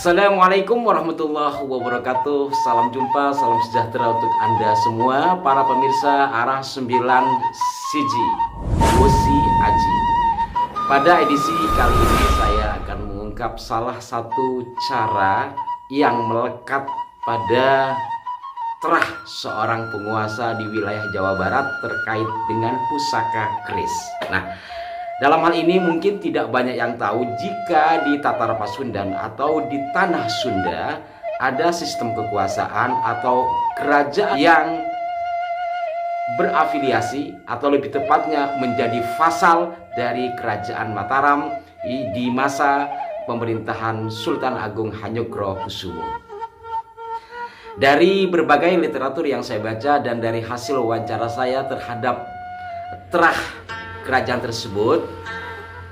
Assalamualaikum warahmatullahi wabarakatuh. Salam jumpa, salam sejahtera untuk Anda semua para pemirsa Arah 9 Siji Wosi Aji. Pada edisi kali ini saya akan mengungkap salah satu cara yang melekat pada terah seorang penguasa di wilayah Jawa Barat terkait dengan pusaka keris. Nah, dalam hal ini mungkin tidak banyak yang tahu jika di Tatar Pasundan atau di Tanah Sunda ada sistem kekuasaan atau kerajaan yang berafiliasi atau lebih tepatnya menjadi vasal dari Kerajaan Mataram di masa pemerintahan Sultan Agung Hanyokrokusumo. Dari berbagai literatur yang saya baca dan dari hasil wawancara saya terhadap terah kerajaan tersebut,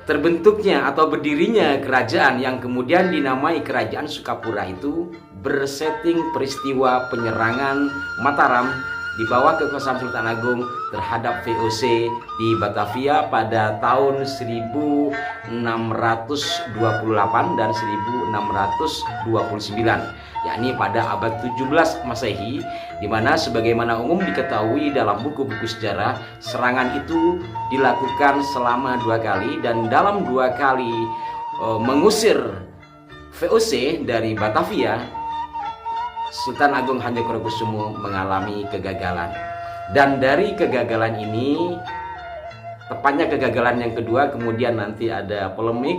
terbentuknya atau berdirinya kerajaan yang kemudian dinamai Kerajaan Sukapura itu bersetting peristiwa penyerangan Mataram di bawah kekuasaan Sultan Agung terhadap VOC di Batavia pada tahun 1628 dan 1629, yakni pada abad 17 Masehi, di mana sebagaimana umum diketahui dalam buku-buku sejarah, serangan itu dilakukan selama 2 kali, dan dalam 2 kali mengusir VOC dari Batavia, Sultan Agung Hanyokrokusumo mengalami kegagalan. Dan dari kegagalan ini, tepatnya kegagalan yang kedua, kemudian nanti ada polemik,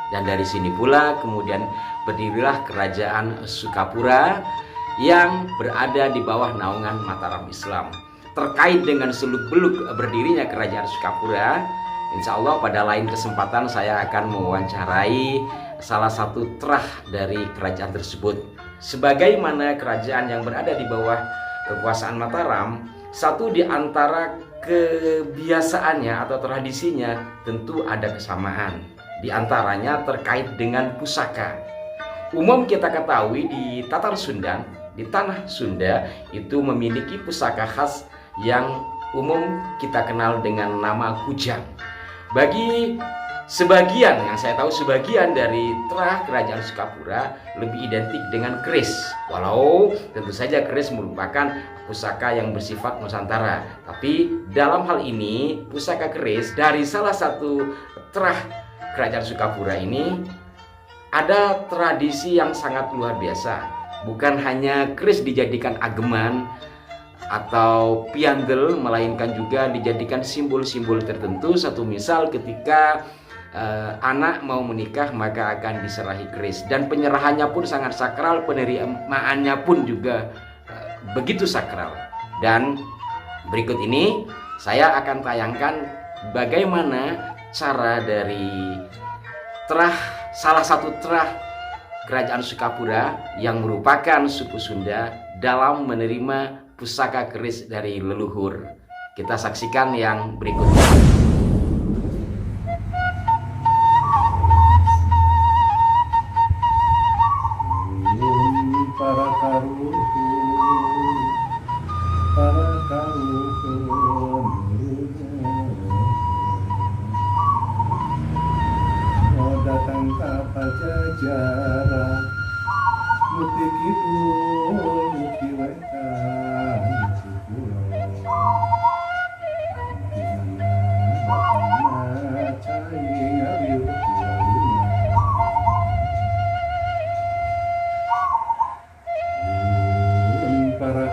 dan dari sini pula kemudian berdirilah Kerajaan Sukapura yang berada di bawah naungan Mataram Islam. Terkait dengan seluk-beluk berdirinya Kerajaan Sukapura, insya Allah pada lain kesempatan saya akan mewawancarai salah satu terah dari kerajaan tersebut. Sebagaimana kerajaan yang berada di bawah kekuasaan Mataram, satu di antara kebiasaannya atau tradisinya tentu ada kesamaan. Di antaranya terkait dengan pusaka. Umum kita ketahui di Tatar Sundan, di Tanah Sunda itu memiliki pusaka khas yang umum kita kenal dengan nama kujang. Bagi sebagian, yang saya tahu sebagian dari terah Kerajaan Sukapura lebih identik dengan keris, walau tentu saja keris merupakan pusaka yang bersifat Nusantara. Tapi dalam hal ini pusaka keris dari salah satu terah Kerajaan Sukapura ini ada tradisi yang sangat luar biasa. Bukan hanya keris dijadikan ageman atau pianggel, melainkan juga dijadikan simbol-simbol tertentu. Satu misal ketika anak mau menikah maka akan diserahi keris, dan penyerahannya pun sangat sakral, penerimaannya pun juga begitu sakral. Dan berikut ini saya akan tayangkan bagaimana cara dari salah satu terah Kerajaan Sukapura yang merupakan suku Sunda dalam menerima pusaka keris dari leluhur. Kita saksikan yang berikutnya. Pajajaran muti kidul muti wetan sikulon dimana cai ngaliu tiwaluna para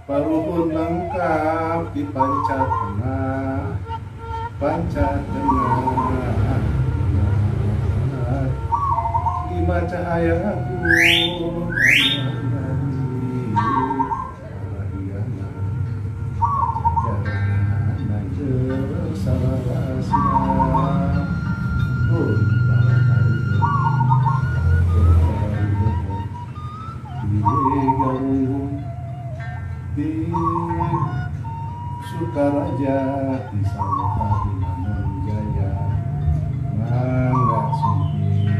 paruhun lengkap di panca tengah lima cahayaku Sukaraja di Sawah di Mananjaya, mangga sumping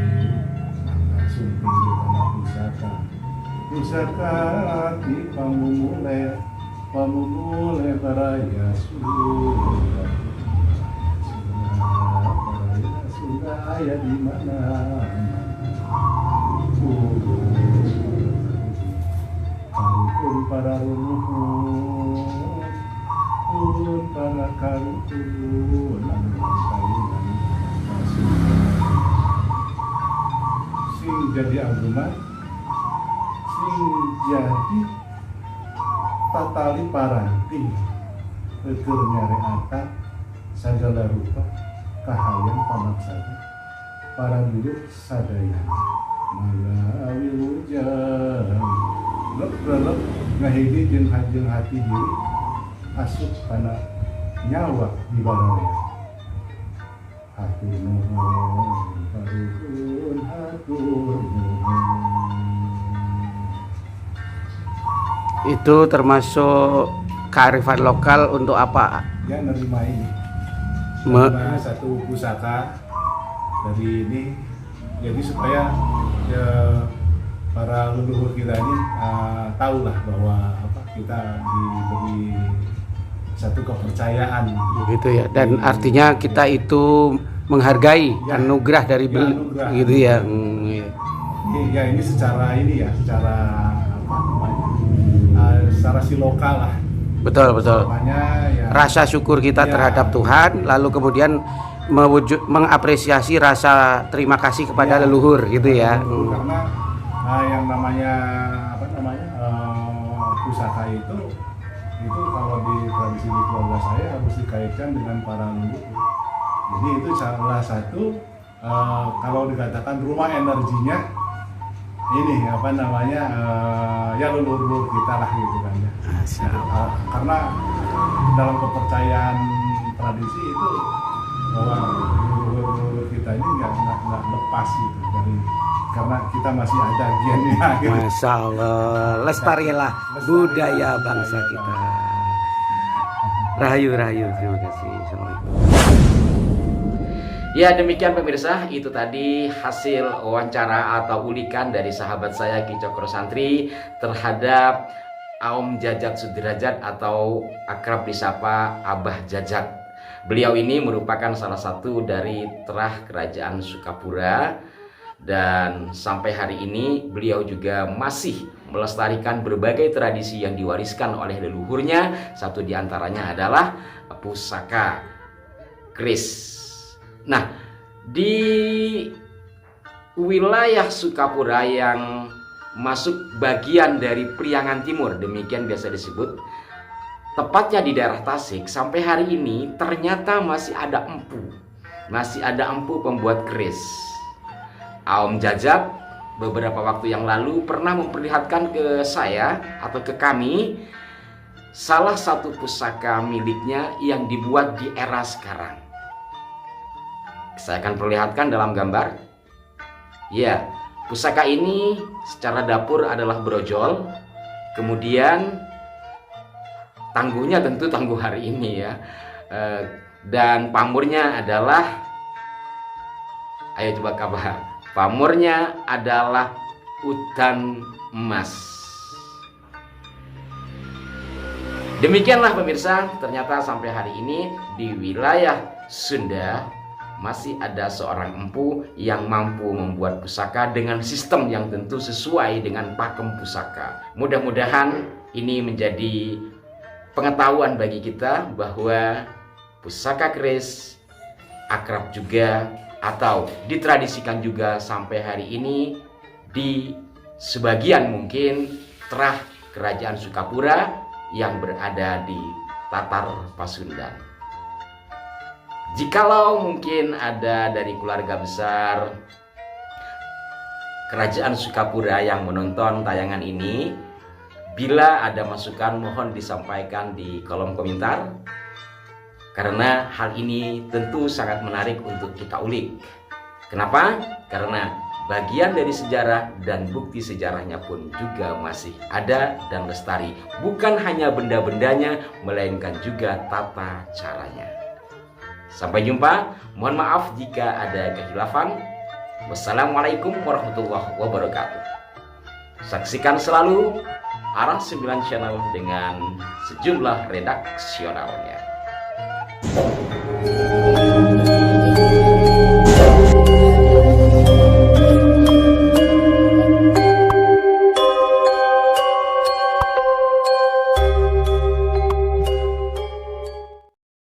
juga pusaka di pamumule baraya Sunda aya di mana Karupun para leluhur, pun para karupun, anu kalian sing jadi agungan, sing jadi tatali paranti, keur nyareatan sagala rupa kahayang pamaksana para dulu sadaya malawi wujang lep ngahidi jeung hati diri asup kana nyawa di bararea hatur nuhun hatur nuhun. Itu termasuk kearifan lokal untuk apa? Ya nerima ini Me- satu pusaka dari ini, jadi supaya ya, para leluhur kita ini tahulah bahwa kita diberi satu kepercayaan Gitu ya. Dan artinya kita itu menghargai Ya. anugerah dari Ya, anugerah. gitu ya. Iya. ya ini secara ini ya, secara apa namanya, secara si lokal lah Betul. namanya ya. Rasa syukur kita Ya. terhadap Tuhan, lalu kemudian mengapresiasi rasa terima kasih kepada Ya. leluhur gitu ya. Karena yang namanya apa namanya pusaka itu kalau di tradisi di keluarga saya harus dikaitkan dengan para leluhur. Jadi itu salah satu kalau dikatakan rumah energinya ini apa namanya ya leluhur kita lah gitu kan ya. Karena dalam kepercayaan tradisi itu bahwa leluhur kita ini nggak lepas gitu dari, karena kita masih ada gennya gitu. Masya Allah, lestarilah budaya bangsa kita. Rahayu, terima kasih. Assalamualaikum. Ya, demikian pemirsa, itu tadi hasil wawancara atau ulikan dari sahabat saya Ki Cokro Santri terhadap Aom Jajak Sudrajat atau akrab disapa Abah Jajak. Beliau ini merupakan salah satu dari terah kerajaan Sukapura, dan sampai hari ini beliau juga masih melestarikan berbagai tradisi yang diwariskan oleh leluhurnya. Satu diantaranya adalah pusaka keris. Nah, di wilayah Sukapura yang masuk bagian dari Priangan Timur, demikian biasa disebut, tepatnya di daerah Tasik, sampai hari ini ternyata masih ada empu pembuat keris. Aom Jajak beberapa waktu yang lalu pernah memperlihatkan ke saya atau ke kami salah satu pusaka miliknya yang dibuat di era sekarang. Saya akan perlihatkan dalam gambar. Ya, pusaka ini secara dapur adalah brojol. Kemudian tangguhnya tentu tangguh hari ini ya. Dan pamornya adalah, ayo coba kabar. Pamornya adalah udan emas. Demikianlah pemirsa, ternyata sampai hari ini di wilayah Sunda masih ada seorang empu yang mampu membuat pusaka dengan sistem yang tentu sesuai dengan pakem pusaka. Mudah-mudahan ini menjadi pengetahuan bagi kita bahwa pusaka keris akrab juga atau ditradisikan juga sampai hari ini di sebagian mungkin terah kerajaan Sukapura yang berada di Tatar Pasundan. Jikalau mungkin ada dari keluarga besar kerajaan Sukapura yang menonton tayangan ini, bila ada masukan mohon disampaikan di kolom komentar, karena hal ini tentu sangat menarik untuk kita ulik. Kenapa? Karena bagian dari sejarah dan bukti sejarahnya pun juga masih ada dan lestari. Bukan hanya benda-bendanya, melainkan juga tata caranya. Sampai jumpa. Mohon maaf jika ada kehilafan. Wassalamualaikum warahmatullahi wabarakatuh. Saksikan selalu Arah 9 Channel dengan sejumlah redaksionalnya.